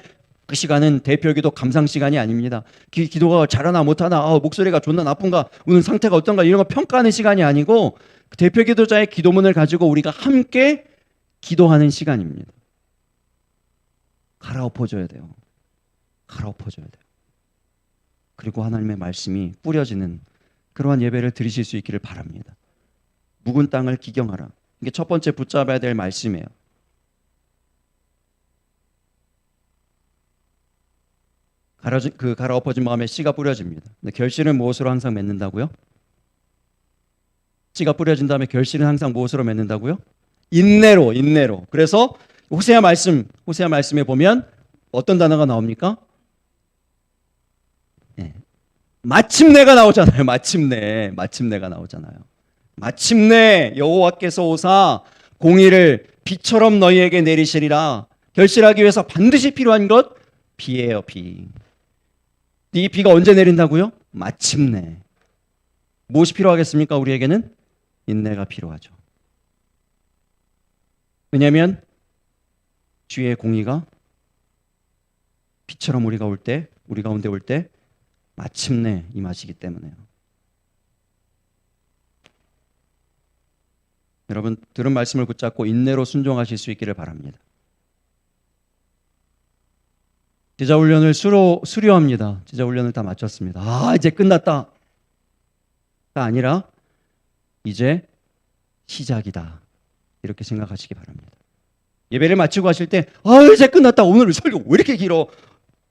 그 시간은 대표 기도 감상 시간이 아닙니다. 기도가 잘하나 못하나, 목소리가 좋나 나쁜가, 오늘 상태가 어떤가 이런 거 평가하는 시간이 아니고 대표 기도자의 기도문을 가지고 우리가 함께 기도하는 시간입니다. 갈아엎어줘야 돼요. 그리고 하나님의 말씀이 뿌려지는 그러한 예배를 드리실 수 있기를 바랍니다. 묵은 땅을 기경하라. 이게 첫 번째 붙잡아야 될 말씀이에요. 갈아엎어진 마음에 씨가 뿌려집니다. 근데 결실은 무엇으로 항상 맺는다고요? 씨가 뿌려진 다음에 결실은 항상 무엇으로 맺는다고요? 인내로. 그래서 호세아 말씀에 보면 어떤 단어가 나옵니까? 네. 마침내가 나오잖아요. 마침내가 나오잖아요. 마침내 여호와께서 오사 공의를 비처럼 너희에게 내리시리라. 결실하기 위해서 반드시 필요한 것 비예요. 이 비가 언제 내린다고요? 마침내. 무엇이 필요하겠습니까? 우리에게는 인내가 필요하죠. 왜냐하면 주의 공의가 비처럼 우리 가운데 올 때 마침내 임하시기 때문에요. 여러분, 들은 말씀을 붙잡고 인내로 순종하실 수 있기를 바랍니다. 제자 훈련을 수료합니다. 제자 훈련을 다 마쳤습니다. 이제 끝났다. 가 아니라 이제 시작이다. 이렇게 생각하시기 바랍니다. 예배를 마치고 하실 때 이제 끝났다. 오늘 설교 왜 이렇게 길어?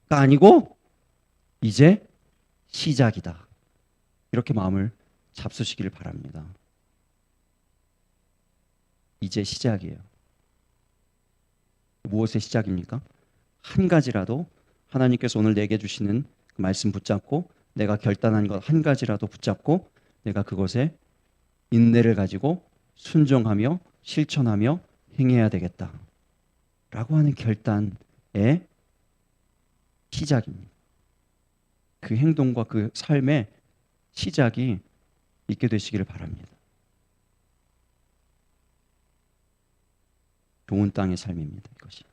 가 아니고 이제 시작이다. 이렇게 마음을 잡수시기를 바랍니다. 이제 시작이에요. 무엇의 시작입니까? 한 가지라도 하나님께서 오늘 내게 주시는 그 말씀 붙잡고 내가 결단한 것 한 가지라도 붙잡고 내가 그것에 인내를 가지고 순종하며 실천하며 행해야 되겠다 라고 하는 결단의 시작입니다. 그 행동과 그 삶의 시작이 있게 되시기를 바랍니다. 좋은 땅의 삶입니다. 이것이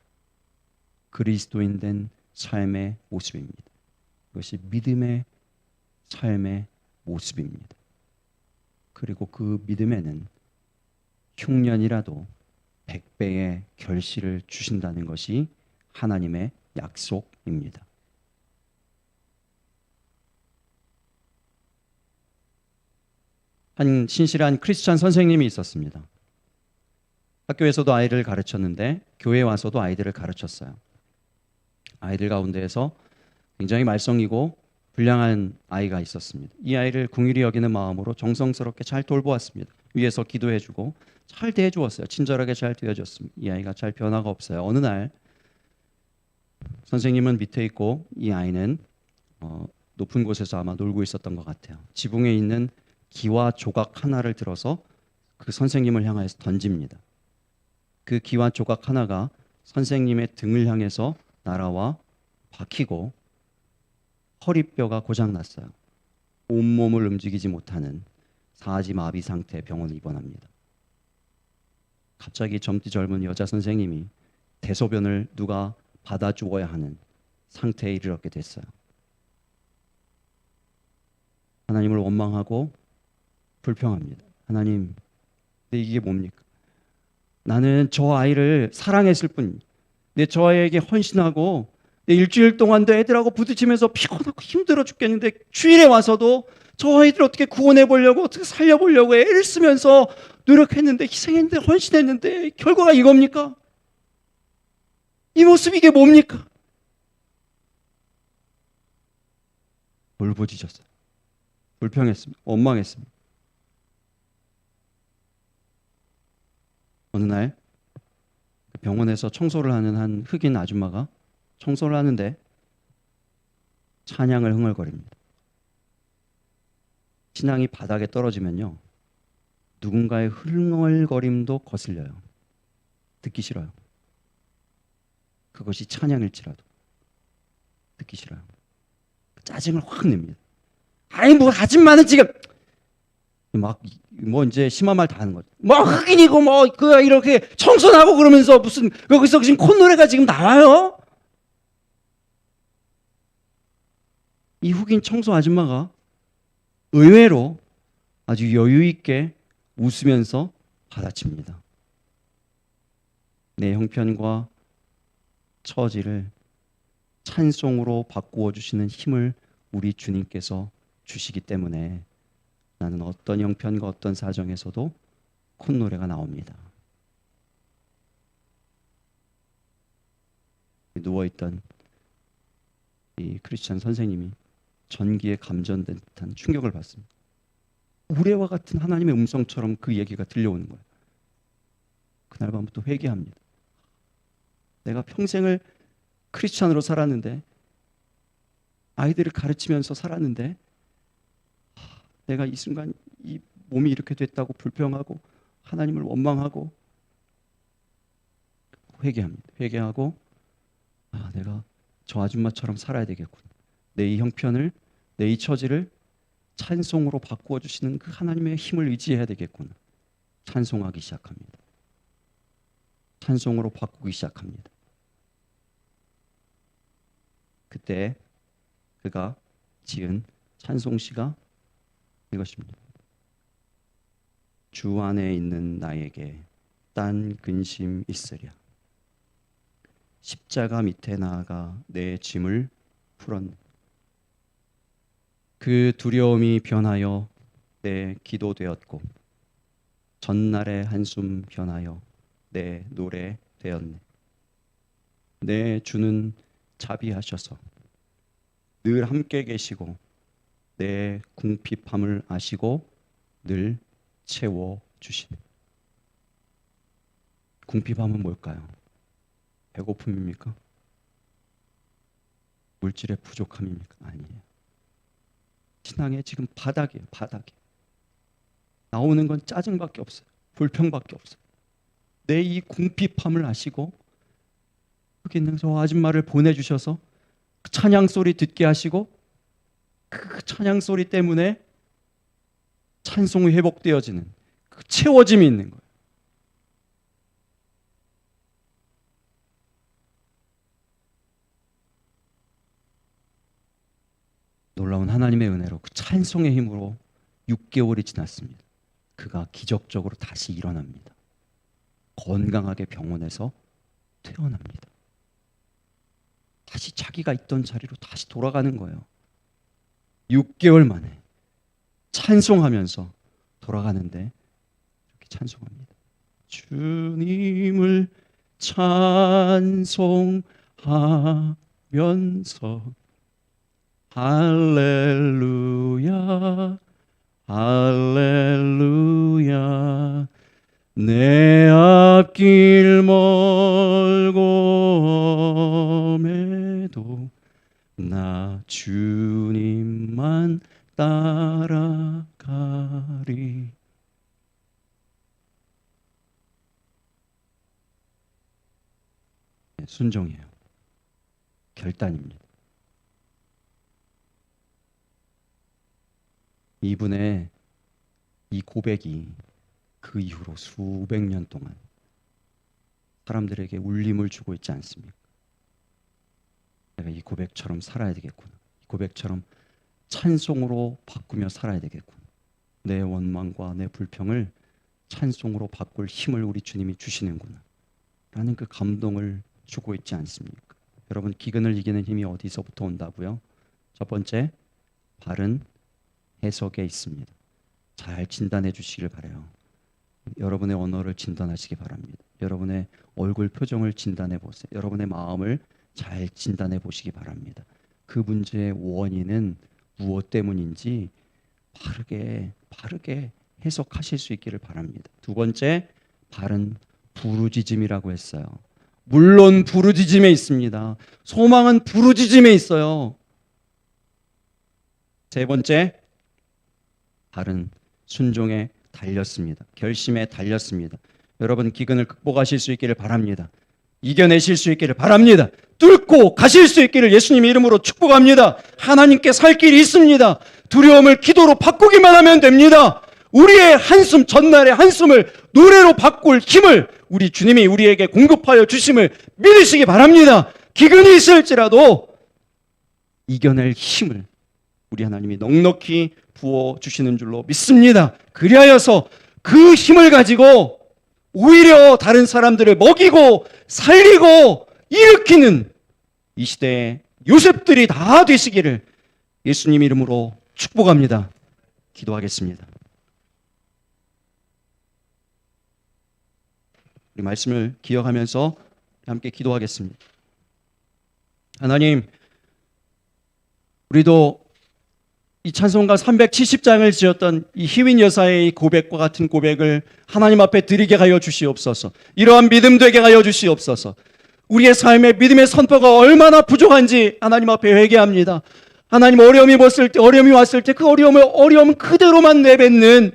그리스도인 된 삶의 모습입니다. 이것이 믿음의 삶의 모습입니다. 그리고 그 믿음에는 흉년이라도 100배의 결실을 주신다는 것이 하나님의 약속입니다. 한 신실한 크리스찬 선생님이 있었습니다. 학교에서도 아이를 가르쳤는데 교회에 와서도 아이들을 가르쳤어요. 아이들 가운데에서 굉장히 말썽이고 불량한 아이가 있었습니다. 이 아이를 긍휼히 여기는 마음으로 정성스럽게 잘 돌보았습니다. 위에서 기도해주고 잘 대해주었어요. 친절하게 잘 대해줬습니다. 이 아이가 잘 변화가 없어요. 어느 날 선생님은 밑에 있고 이 아이는 높은 곳에서 아마 놀고 있었던 것 같아요. 지붕에 있는 기와 조각 하나를 들어서 그 선생님을 향해서 던집니다. 그 기와 조각 하나가 선생님의 등을 향해서 날아와 박히고 허리뼈가 고장났어요. 온몸을 움직이지 못하는 사지마비 상태의 병원에 입원합니다. 갑자기 젊디 젊은 여자 선생님이 대소변을 누가 받아주어야 하는 상태에 이르렀게 됐어요. 하나님을 원망하고 불평합니다. 하나님, 근데 이게 뭡니까? 나는 저 아이를 사랑했을 뿐, 내 저 아이에게 헌신하고 내 일주일 동안도 애들하고 부딪히면서 피곤하고 힘들어 죽겠는데 주일에 와서도 저 아이들 어떻게 구원해 보려고 어떻게 살려보려고 애를 쓰면서 노력했는데 희생했는데 헌신했는데 결과가 이겁니까? 이 모습 이게 뭡니까? 울부짖었어요. 불평했습니다. 원망했습니다. 어느 날 병원에서 청소를 하는 한 흑인 아줌마가 청소를 하는데 찬양을 흥얼거립니다. 신앙이 바닥에 떨어지면요, 누군가의 흥얼거림도 거슬려요. 듣기 싫어요. 그것이 찬양일지라도 듣기 싫어요. 짜증을 확 냅니다. 아니 뭐 아줌마는 지금 막 뭐 이제 심한 말 다 하는 거죠. 뭐 흑인이고 뭐 그 이렇게 청소하고 그러면서 무슨 여기서 지금 콧노래가 지금 나와요? 이 흑인 청소 아줌마가 의외로 아주 여유 있게 웃으면서 받아칩니다. 내 형편과 처지를 찬송으로 바꾸어 주시는 힘을 우리 주님께서 주시기 때문에 나는 어떤 형편과 어떤 사정에서도 콧노래가 나옵니다. 누워있던 이 크리스찬 선생님이 전기에 감전된 듯한 충격을 받습니다. 우레와 같은 하나님의 음성처럼 그 얘기가 들려오는 거예요. 그날 밤부터 회개합니다. 내가 평생을 크리스찬으로 살았는데, 아이들을 가르치면서 살았는데, 내가 이 순간 이 몸이 이렇게 됐다고 불평하고 하나님을 원망하고 회개합니다. 회개하고 내가 저 아줌마처럼 살아야 되겠군. 내 이 형편을, 내 이 처지를 찬송으로 바꾸어 주시는 그 하나님의 힘을 의지해야 되겠구나. 찬송하기 시작합니다. 찬송으로 바꾸기 시작합니다. 그때 그가 지은 찬송시가 이것입니다. 주 안에 있는 나에게 딴 근심 있으랴. 십자가 밑에 나아가 내 짐을 풀었네. 그 두려움이 변하여 내 기도 되었고 전날의 한숨 변하여 내 노래 되었네. 내 주는 자비하셔서 늘 함께 계시고 내 궁핍함을 아시고 늘 채워주시네. 궁핍함은 뭘까요? 배고픔입니까? 물질의 부족함입니까? 아니에요. 신앙의 지금 바닥이에요. 바닥이. 나오는 건 짜증밖에 없어요. 불평밖에 없어요. 내 이 궁핍함을 아시고 여기 있는 저 아줌마를 보내주셔서 그 찬양 소리 듣게 하시고 그 찬양 소리 때문에 찬송이 회복되어지는 그 채워짐이 있는 거예요. 놀라운 하나님의 은혜로 그 찬송의 힘으로 6개월이 지났습니다. 그가 기적적으로 다시 일어납니다. 건강하게 병원에서 퇴원합니다. 다시 자기가 있던 자리로 다시 돌아가는 거예요. 6개월 만에 찬송하면서 돌아가는데 이렇게 찬송합니다. 주님을 찬송하면서 할렐루야 할렐루야 내 앞길 멀고 험해도 나 주님만 따라가리. 순종이에요. 결단입니다. 이분의 이 고백이 그 이후로 수백 년 동안 사람들에게 울림을 주고 있지 않습니까? 내가 이 고백처럼 살아야 되겠구나. 이 고백처럼 찬송으로 바꾸며 살아야 되겠구나. 내 원망과 내 불평을 찬송으로 바꿀 힘을 우리 주님이 주시는구나 라는 그 감동을 주고 있지 않습니까? 여러분, 기근을 이기는 힘이 어디서부터 온다고요? 첫 번째, 바른 해석에 있습니다. 잘 진단해 주시길 바라요. 여러분의 언어를 진단하시기 바랍니다. 여러분의 얼굴 표정을 진단해 보세요. 여러분의 마음을 잘 진단해 보시기 바랍니다. 그 문제의 원인은 무엇 때문인지 바르게 해석하실 수 있기를 바랍니다. 두 번째, 바른 부르짖음이라고 했어요. 물론 부르짖음에 있습니다. 소망은 부르짖음에 있어요. 세 번째, 바른 순종에 달렸습니다. 결심에 달렸습니다. 여러분, 기근을 극복하실 수 있기를 바랍니다. 이겨내실 수 있기를 바랍니다. 뚫고 가실 수 있기를 예수님의 이름으로 축복합니다. 하나님께 살 길이 있습니다. 두려움을 기도로 바꾸기만 하면 됩니다. 우리의 한숨, 전날의 한숨을 노래로 바꿀 힘을 우리 주님이 우리에게 공급하여 주심을 믿으시기 바랍니다. 기근이 있을지라도 이겨낼 힘을 우리 하나님이 넉넉히 부어주시는 줄로 믿습니다. 그리하여서 그 힘을 가지고 오히려 다른 사람들을 먹이고 살리고 일으키는 이 시대의 요셉들이 다 되시기를 예수님 이름으로 축복합니다. 기도하겠습니다. 우리 말씀을 기억하면서 함께 기도하겠습니다. 하나님, 우리도 이 찬송가 370장을 지었던 이 희윈 여사의 고백과 같은 고백을 하나님 앞에 드리게 하여 주시옵소서. 이러한 믿음 되게 하여 주시옵소서. 우리의 삶의 믿음의 선포가 얼마나 부족한지 하나님 앞에 회개합니다. 하나님, 어려움이 왔을 때 그 어려움 그대로만 내뱉는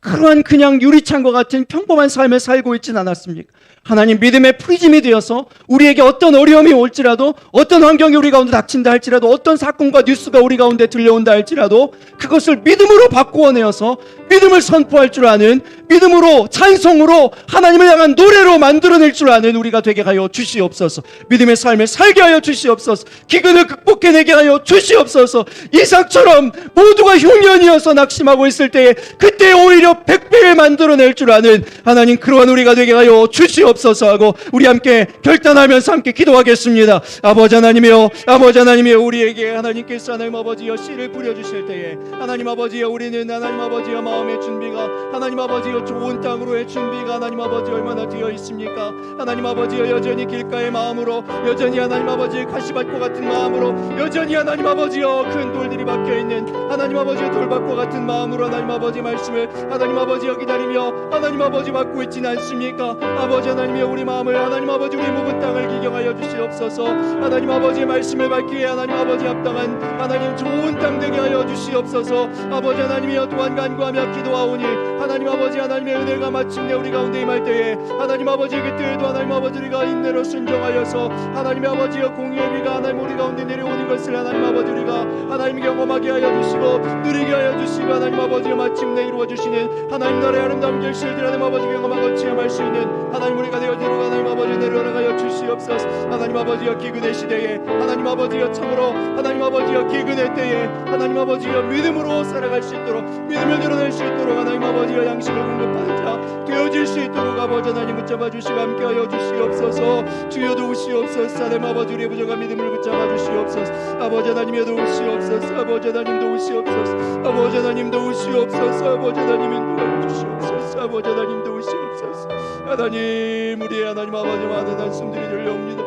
그러한 그냥 유리창과 같은 평범한 삶을 살고 있진 않았습니까? 하나님 믿음의 프리즘이 되어서 우리에게 어떤 어려움이 올지라도, 어떤 환경이 우리 가운데 닥친다 할지라도, 어떤 사건과 뉴스가 우리 가운데 들려온다 할지라도 그것을 믿음으로 바꾸어내어서 믿음을 선포할 줄 아는, 믿음으로 찬송으로 하나님을 향한 노래로 만들어낼 줄 아는 우리가 되게 하여 주시옵소서. 믿음의 삶을 살게 하여 주시옵소서. 기근을 극복해내게 하여 주시옵소서. 이삭처럼 모두가 흉년이어서 낙심하고 있을 때에 그때 오히려 100배에 만들어낼 줄 아는 하나님, 그러한 우리가 되게 하여 주시옵소서 하고 우리 함께 결단하면서 함께 기도하겠습니다. 아버지 하나님이여, 아버지 하나님이여, 우리에게 하나님께서 하나님 아버지여 씨를 뿌려주실 때에 하나님 아버지여, 우리는 하나님 아버지여 마음의 준비가, 하나님 아버지여 좋은 땅으로의 준비가 하나님 아버지 얼마나 되어 있습니까? 하나님 아버지여, 여전히 길가의 마음으로, 여전히 하나님 아버지 가시밭과 같은 마음으로, 여전히 하나님 아버지여 큰 돌들이 박혀있는 하나님 아버지의 돌밭과 같은 마음으로 하나님 아버지 말씀을 하나님 아버지여 기다리며 하나님 아버지 받고 있지는 않습니까? 아버지 하나님이여, 우리 마음을 하나님 아버지 우리 묵은 땅을 기경하여 주시옵소서. 하나님 아버지의 말씀을 받기에 하나님 아버지 합당한 하나님 좋은 땅 되게 하여 주시옵소서. 아버지 하나님이여, 또한 간구하며 기도하오니 하나님 아버지 하나님의 은혜가 마침내 우리 가운데 임할 때에 하나님 아버지 그때에도 하나님 아버지 우리가 인내로 순종하여서 하나님 아버지여 공의의 비가 하나님 우리 가운데 내려오는 것을 하나님 아버지 우리가 하나님 경험하게 하여 주시고 누리게 하여 주시고 하나님 아버지여 마침내 이루어 주시는 하나님 나라의 아름다운 결실들 하나님 아버지 경험하고 체험할 수 있는 하나님 우리가 되어지고 하나님 아버지 내려가여 주시옵소서. 하나님 아버지여 기근의 시대에 하나님 아버지여 참으로 하나님 아버지여 기근의 때에 하나님 아버지여 믿음으로 살아갈 수 있도록, 믿음을 드러낼 수 있도록 하나님 아버지여 양식을 공급하는 자 되어질 수 있도록 아버지 하나님 붙잡아 주시고 함께하여 주시옵소서. 주여 도우시옵소서. 하나님 아버지 우리의 부족한 믿음을 붙잡아 주시옵소서. 아버지 하나님여 도우시옵소서. 아버지 하나님 도우시옵소서. 아버지 하나님 도우시옵소서. 아버지 하나님 인도하여 주시옵소서. 아버지 하나님 도우시옵소서. 하나님, 우리의 하나님 아버지 많은 한숨들이 들려옵니다.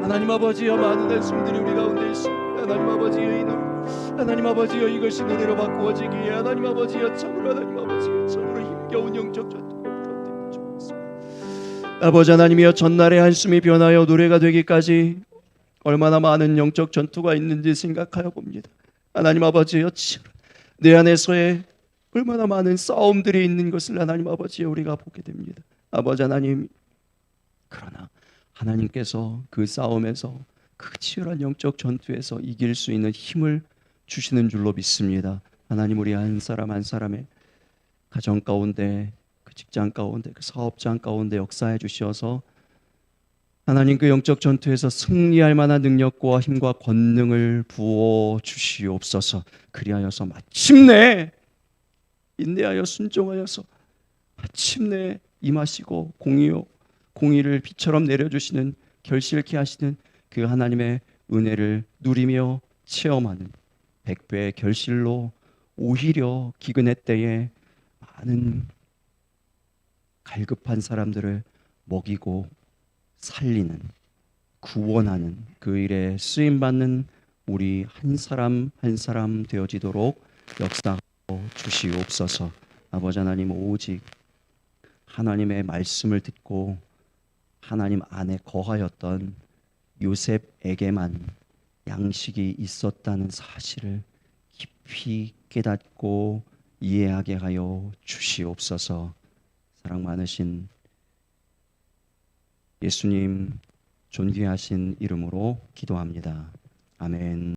하나님 아버지여, 많은 한숨들이 우리 가운데 있습니다. 하나님 아버지여, 이 노래 하나님 아버지여 이것이 노래로 바꾸어지기에 하나님 아버지여 참으로 하나님 아버지여 참으로 힘겨운 영적 전투가 가운데 주옵소서. 아버지 하나님이여, 전날의 한숨이 변하여 노래가 되기까지 얼마나 많은 영적 전투가 있는지 생각하여 봅니다. 하나님 아버지여, 내 안에서의 얼마나 많은 싸움들이 있는 것을 하나님 아버지여 우리가 보게 됩니다. 아버지 하나님, 그러나 하나님께서 그 싸움에서, 그 치열한 영적 전투에서 이길 수 있는 힘을 주시는 줄로 믿습니다. 하나님, 우리 한 사람 한 사람의 가정 가운데, 그 직장 가운데, 그 사업장 가운데 역사해 주시어서 하나님 그 영적 전투에서 승리할 만한 능력과 힘과 권능을 부어 주시옵소서. 그리하여서 마침내 인내하여 순종하여서 마침내 임하시고 공의를 비처럼 내려주시는, 결실케 하시는 그 하나님의 은혜를 누리며 체험하는 100배의 결실로 오히려 기근의 때에 많은 갈급한 사람들을 먹이고 살리는, 구원하는 그 일에 쓰임받는 우리 한 사람 한 사람 되어지도록 역사하고 주시옵소서. 아버지 하나님, 오직 하나님의 말씀을 듣고 하나님 안에 거하였던 요셉에게만 양식이 있었다는 사실을 깊이 깨닫고 이해하게 하여 주시옵소서. 사랑 많으신 예수님 존귀하신 이름으로 기도합니다. 아멘.